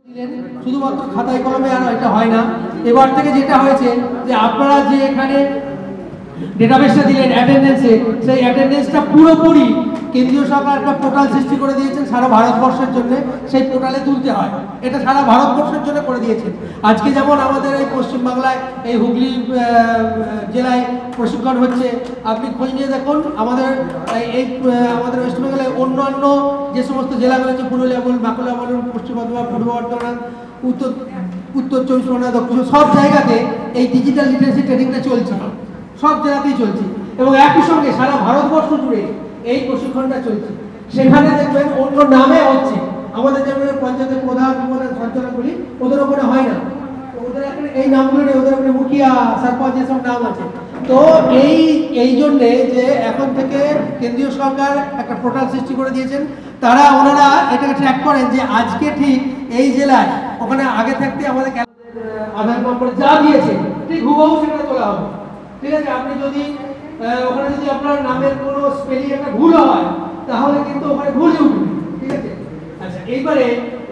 শুধুমাত্র খাতায় কলমে আর এটা হয় না। এবার থেকে যেটা হয়েছে যে আপনারা যে এখানে ডেটাবেসটা দিলেন অ্যাটেন্ডেন্সে, সেই অ্যাটেন্ডেন্সটা পুরোপুরি কেন্দ্রীয় সরকার একটা পোর্টাল সৃষ্টি করে দিয়েছেন সারা ভারতবর্ষের জন্য, সেই পোর্টালে তুলতে হয়। এটা সারা ভারতবর্ষের জন্য করে দিয়েছেন। আজকে যেমন আমাদের এই পশ্চিমবাংলায় এই হুগলি জেলায় প্রশিক্ষণ হচ্ছে, আপনি খোঁজ নিয়ে দেখুন আমাদের আমাদের ওয়েস্ট বেঙ্গলে অন্যান্য যে সমস্ত জেলাগুলো আছে, পুরুলিয়া বলুন, বাঁকুড়া বলুন, পশ্চিম বর্ধমান, পূর্ব বর্ধমান, উত্তর চব্বিশ পরগনা, দক্ষিণ, সব জায়গাতে এই ডিজিটাল লিটারেসি ট্রেনিংটা চলছে, সব জায়গাতেই চলছে। এবং একই সঙ্গে সারা ভারতবর্ষ জুড়ে এই প্রশিক্ষণটা চলছে। সেখানে দেখবেন অন্য নামে হচ্ছে, আমাদের যেমন পঞ্চায়েতের প্রধান সঞ্চালকগুলি ওদের ওপরে হয় না, ওদের এখানে এই নামগুলো নেই, ওদের ওপরে মুখিয়া, সরপঞ্চ এসব নাম আছে। তো এই জন্যে যে এখন থেকে কেন্দ্রীয় সরকার একটা পোর্টাল সৃষ্টি করে দিয়েছেন, ওনারা এটাকে ট্র্যাক করেন যে আজকে ঠিক এই জেলায় ওখানে আগে থাকতে আমাদের আধার নম্বর যা দিয়েছে ঠিক হুবহু সেটা তোলা হবে। ঠিক আছে, আপনি যদি ওখানে যদি আপনার নামের কোনো স্পেলিং একটা ভুল হয় তাহলে কিন্তু ওখানে ভুলই উঠবে। ঠিক আছে, আচ্ছা এইবারে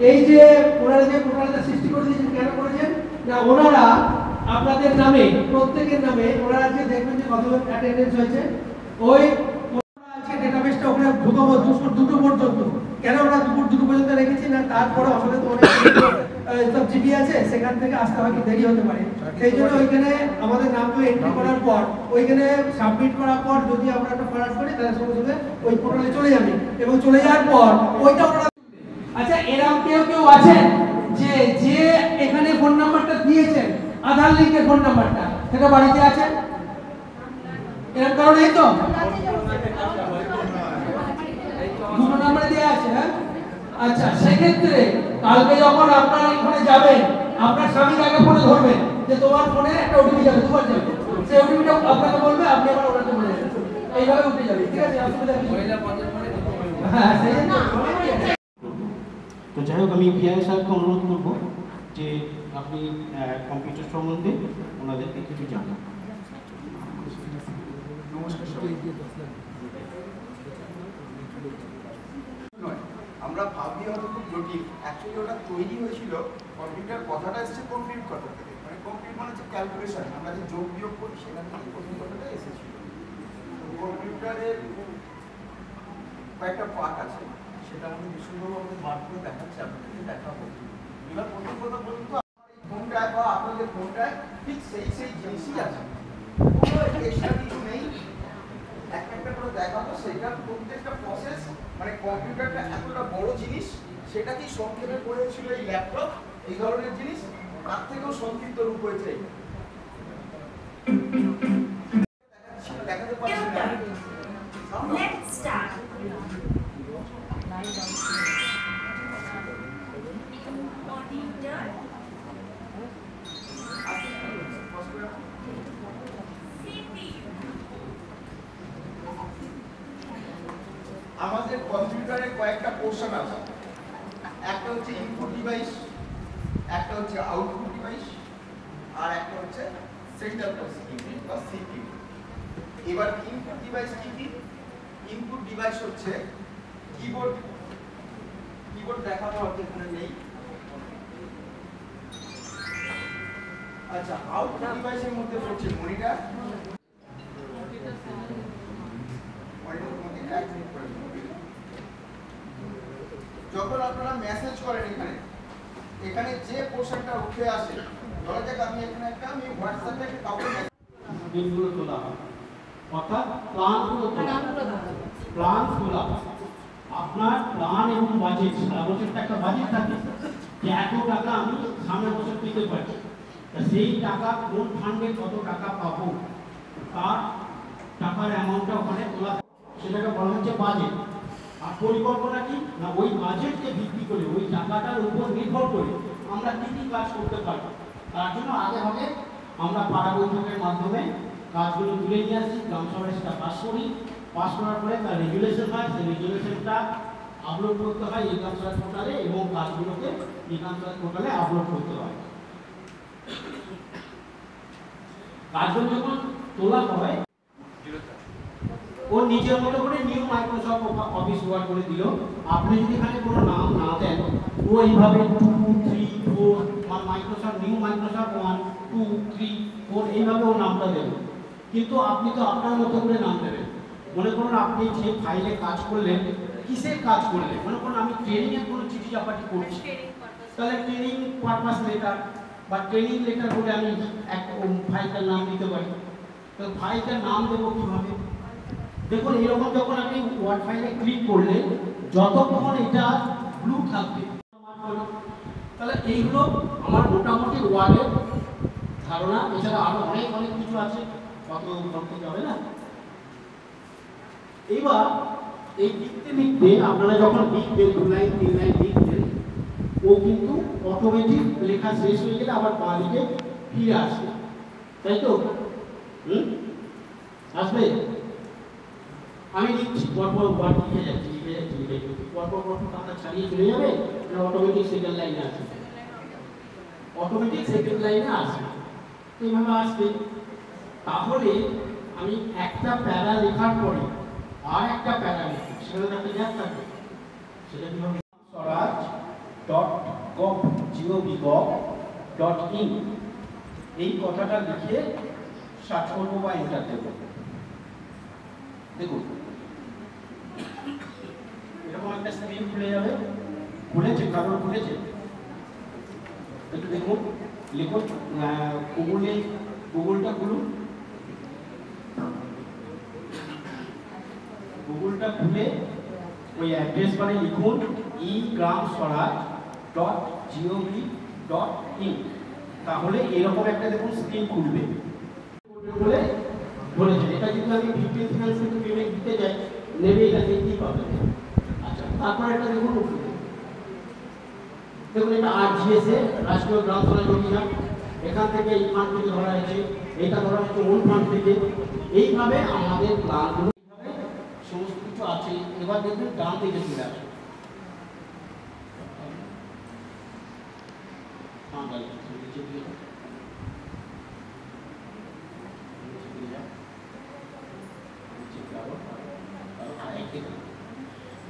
এই যে ওনারা যে পোর্টালটা সৃষ্টি করে দিয়েছেন, কেন করেছেন না, ওনারা আপনাদের নামে প্রত্যেকের নামে ওনারা যে দেখবেন যে কতজন অ্যাটেন্ডেন্স হয়েছে, ওই আজকে ডেটাবেসটা ওখানে ঢুকাবো দুটো পর্যন্ত। কেন ওরা দুটো পর্যন্ত রেখেছি না, তারপরে আসলে তো অনেক সব জিপি আছে, সেখান থেকে আসতে হয়তো দেরি হতে পারে। সেই জন্য ওইখানে আমাদের নামগুলো এন্ট্রি করার পর ওইখানে সাবমিট করার পর যদি আমরা একটা ফরওয়ার্ড করি তাহলে সঙ্গে সঙ্গে ওই পোর্টালে চলে যাবে, এবং চলে যাওয়ার পর ওইটা ওরা। আচ্ছা, এরকম কেউ আছেন যে এখানে ফোন নাম্বারটা দিয়েছেন, আধার লিঙ্কের ফোন নাম্বারটা, সেটা বাড়িতে আছে? এরকম কারণ এই তো দুটো নাম্বার দেওয়া আছে। হ্যাঁ, আচ্ছা, সেক্ষেত্রে কালকে যখন আপনারা এখানে যাবেন, আপনার স্বামীর আগে ফোনে ধরবেন যে তোমার ফোনে একটা ওটিপি যাবে, দুবার যাবে, সেই ওটিপিটা আপনাকে বলবে, আপনি আবার ওনাকে বলে দেবেন, এইভাবে উঠে যাবে। ঠিক আছে, অসুবিধা নেই। হ্যাঁ, তো যাই হোক, আমি পিআই সাহেবকে অনুরোধ করব যে আপনি কম্পিউটার সম্বন্ধে ওনাদেরকে কিছু জানান। নমস্কার। আমরা ভাবি হয়তো খুব জটিল, অ্যাকচুয়ালি ওটা তৈরি হয়েছিল, কম্পিউটার কথাটা এসেছে কম্পিউট কথা থেকে, মানে কম্পিউট মানে হচ্ছে ক্যালকুলেশন, আমরা যে যোগ বিয়োগ করি সেখান থেকে প্রথম কথাটা এসেছিল। কম্পিউটারের কয়েকটা পার্ট আছে, সেটা আমাদের বিশুদ্ধভাবে আমাদের বার করে দেখাচ্ছে, আপনাদেরকে দেখাবো। এবার প্রথম কথা বলুন তো, ফোনটায় বা আপনাদের ফোনটায় ঠিক সেই জিনিসই আছে, কোনো এক্সট্রা কিছু নেই। একটা করে দেখাবো, সেটার প্রত্যেকটা প্রসেস, মানে কম্পিউটারটা এতটা বড় জিনিস, সেটা কি সংক্ষেপে করেছিল এই ল্যাপটপ, এই ধরনের জিনিস, তার থেকেও সংক্ষিপ্ত রূপ হয়েছে। দেখাতে পারছি না। আমাদের কম্পিউটারে কয়েকটা পোর্শন আছে, একটা হচ্ছে ইনপুট ডিভাইস, একটা হচ্ছে আউটপুট ডিভাইস, আর একটা হচ্ছে সেন্ট্রাল প্রসেসিং ইউনিট বা সিপিইউ। এবার ইনপুট ডিভাইস কি কি? ইনপুট ডিভাইস হচ্ছে কিবোর্ড দেখানো হচ্ছে, এখানে নেই। আচ্ছা, আউটপুট ডিভাইসের মধ্যে পড়ছে মনিটর, যখন আপনারা মেসেজ করেন এখানে যে পোর্শনটা উঠে আসে, ধরা যাক আমি হোয়াটসঅ্যাপে কাউকে বিলগুলো তোলা হয়, অর্থাৎ প্ল্যানগুলো তোলা হয়। আপনার প্ল্যান এবং বাজেট, সারা বছরটা একটা বাজেট থাকে যে এত টাকা আমি সামনের বছর পেতে পারি, সেই টাকা কোন ফান্ডে কত টাকা পাবো, তার টাকার অ্যামাউন্টটা ওখানে তোলা, সেটাকে বলা হচ্ছে বাজেট। আর পরিকল্পনা কি না, ওই বাজেটকে ভিত্তি করে, ওই টাকাটার উপর নির্ভর করে আমরা কি কি কাজ করতে পারি, তার জন্য আগে আমরা পাড়া বৈঠকের মাধ্যমে কাজগুলো তুলে নিয়ে আসি, গ্রাম সভায় সেটা পাস করি, পাস করার পরে তার রেগুলেশন হয়, সেই রেগুলেশনটা আপলোড করতে হয় এই গ্রাম সভা পোর্টালে, এবং কাজগুলোকে এই গ্রাম সভা পোর্টালে আপলোড করতে হয়। কাজগুলো যখন তোলা হয়, ও নিজের মতো করে নিউ মাইক্রোসফট অফিস ওয়ার্ড করে দিল। আপনি যদি এখানে কোনো নাম না দেন, ও এইভাবে 2, 3 4 মাইক্রোসফট নিউ মাইক্রোসফট 1 2 3 4 এইভাবে ও নামটা দেবে। কিন্তু আপনি তো আপনার মতো করে নাম দেবেন। মনে করুন আপনি যে ফাইলে কাজ করলেন, কিসের কাজ করলেন, মনে করুন আমি ট্রেনিং এর কোনো চিঠি চাপাটি করছি, তাহলে ট্রেনিং পারপাস লেটার বা ট্রেনিং লেটার বলে আমি এক ফাইলটার নাম দিতে পারি। তো ফাইলটার নাম দেবো কিভাবে? দেখুন এরকম যখন আপনি ওয়ার্ড ফাইলে ক্লিক করলে যতক্ষণ এটা ব্লু থাকবে, তাহলে এইগুলো আমার মোটামুটি ওয়ার্ডের ধারণা। এছাড়া আরো অনেক অনেক কিছু আছে, কত বলতে যাবে না। এবার এই লিখতে লিখতে আপনারা যখন লিখবেন 2 লাইন 3 লাইন লিখবেন, ও কিন্তু অটোমেটিক লেখা শেষ হয়ে গেলে আবার বাঁ দিকে ফিরে আসবে, তাই তো? আসবে। আমি লিখছি, পরপর ওয়ার্ড লিখে যাচ্ছি, পরপর আপনার ছাড়িয়ে চলে যাবে, অটোমেটিক সেকেন্ড লাইনে আসবে, অটোমেটিক সেকেন্ড লাইনে আসবে, এইভাবে আসবে। তাহলে আমি একটা প্যারা লেখার পরে আর একটা প্যারা লিখি, সেটা একটা গ্যাপ থাকবে। সেটা কি হবে? swaraj.gov.in এই কথাটা লিখে সার্চ করবো বা এন্টার দেবো। দেখুন এরকম একটা স্ক্রিন খুলে যাবে, খুলেছে, কারণ খুলেছে, একটু দেখুন, লিখুন গুগলটা খুলুন, গুগলটা খুলে ওই অ্যাড্রেস বারে লিখুন egramswaraj.gov.in, তাহলে এরকম একটা দেখুন স্ক্রিন খুলবে, বলে বলেছে এটা যদি আমি 15% পেমেন্ট দিতে যাই নেবে, এটা দেখতেই পাবেন। আচ্ছা, তারপর এটা দেখুন, দেখুন এটা RGS এ রাষ্ট্রীয় গ্রাম স্বরাজ অভিযান, এখান থেকে এই ফান্ড থেকে ধরা হয়েছে, এটা ধরা হয়েছে ওন ফান্ড থেকে। এইভাবে আমাদের প্ল্যানগুলো সমস্ত কিছু আছে। এবার দেখুন ডান দিকে চলে আসে,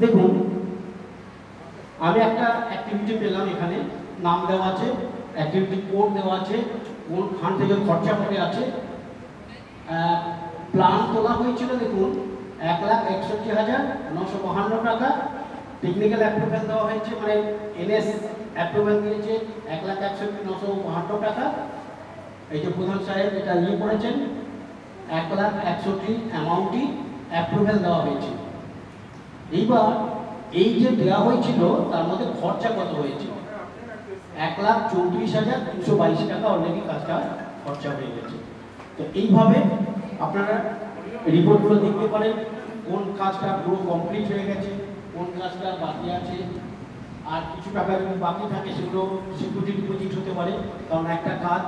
দেখুন আমি একটা অ্যাক্টিভিটি পেলাম, এখানে নাম দেওয়া আছে, অ্যাক্টিভিটি কোড দেওয়া আছে, কোন ফান্ড থেকে খরচা করে আছে, প্ল্যান তোলা হয়েছিল দেখুন 1,61,952 টাকা, টেকনিক্যাল অ্যাপ্রুভ্যাল দেওয়া হয়েছে, মানে NS অ্যাপ্রুভ্যাল দিয়েছে 1,61,952 টাকা। এই যে প্রধান সাহেব এটা নিয়ে করেছেন 1,61,000 অ্যামাউন্টই অ্যাপ্রুভ্যাল দেওয়া হয়েছে। এইবার এই যে দেওয়া হয়েছিল তার মধ্যে খরচা কত হয়েছে? 1,34,322 টাকা অলরেডি কাজটা খরচা হয়ে গেছে। তো এইভাবে আপনারা রিপোর্টগুলো দেখতে পারেন, কোন কাজটা পুরো কমপ্লিট হয়ে গেছে, কোন কাজটা বাকি আছে, আর কিছু টাকা যদি বাকি থাকে সেগুলো সিকিউরিটি ডিপোজিট হতে পারে, কারণ একটা কাজ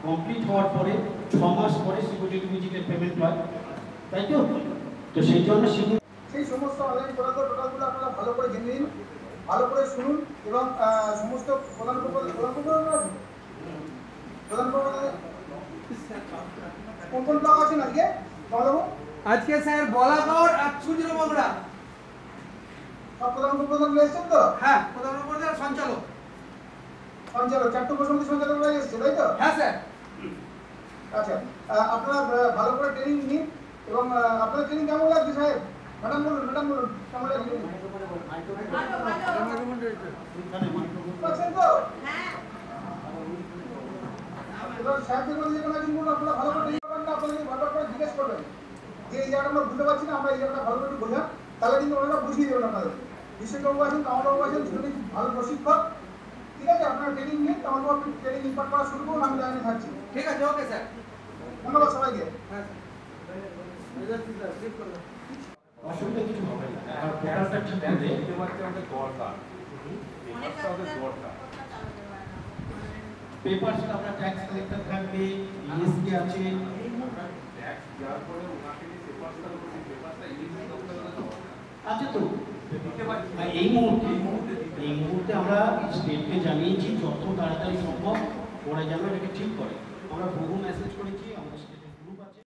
কমপ্লিট হওয়ার পরে 6 মাস পরে সিকিউরিটি ডিপোজিটের পেমেন্ট হয়, তাই তো? তো সেই জন্য সেই সমস্ত অনলাইন টোটালগুলো আপনারা ভালো করে জেনে নিন, ভালো করে শুনুন, এবং সমস্ত প্রধান কোন কোন ব্লক আছেন আজকে বলবো? আজকে স্যার বলাগড় আর সুজির বগড়া সব প্রধান এসেছেন তো? হ্যাঁ, প্রধান সঞ্চালক 4 প্রসঙ্গে সঞ্চালক হয়ে এসেছে, তাই তো? হ্যাঁ স্যার। আচ্ছা, আপনারা ভালো করে ট্রেনিং নিন, এবং আপনাদের ট্রেনিং কেমন লাগছে সাহেব? ম্যাডাম বলুন কেমন লাগছে? তো এবার সাহেবদের মধ্যে যে কোনো একজন বলুন, আপনারা ভালো করে ট্রেনিং করবেন না, আপনাদের ভালো করে জিজ্ঞেস করবেন যে এই জায়গাটা আমরা বুঝতে পারছি না, আমরা এই জায়গাটা ভালো করে বোঝান, তাহলে কিন্তু ওনারা বুঝিয়ে দেবেন আপনাদের। বিশ্ববাবু আছেন, কামালবাবু আছেন, দুজনেই ভালো প্রশিক্ষক, ঠিক আছে? আপনারা ট্রেনিং নিন, কামালবাবু আপনি ট্রেনিং ইম্পার্ট করা শুরু করুন, আমি লাইনে থাকছি। ঠিক আছে, ওকে স্যার, ধন্যবাদ সবাইকে। অসুবিধা কিছু হবে না, আর পোর্টালটা ঠিক করে দিতে পারতে আমাদের দরকার, পেপারসটা আপনার ট্যাক্স কালেক্টর থাকবে, ইএসটি আছে, ট্যাক্স দেওয়ার পরে ওনাকে যে পেপারসটা দেবো সেই পেপারসটা ইংলিশে করতে হলে তো আছে তো দিতে পারি। এই মুহূর্তে আমরা স্টেটকে জানিয়েছি যত তাড়াতাড়ি সম্ভব ওরা যেন এটাকে ঠিক করে। আমরা বহু মেসেজ করেছি আমাদের